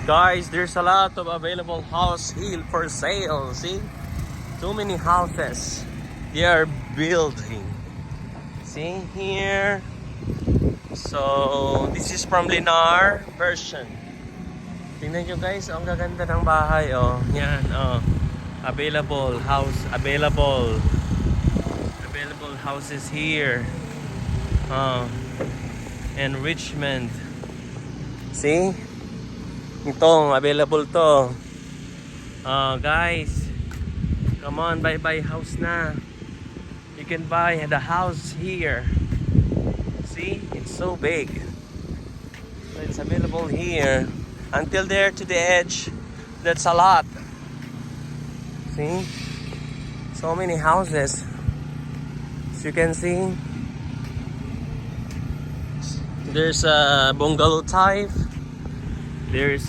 Guys, there's a lot of available house here for sale. See? Too many houses they are building. See here? So, this is from Lennar version. Tingnan nyo guys, ang gaganda ng bahay. Oh, yan. Oh. Available house. Available houses here. Enrichment. See? Itong available to. Guys, come on, buy house na. You can buy the house here. See, it's so big. So it's available here until there to the edge. That's a lot. See, so many houses. As you can see, there's a bungalow type. There's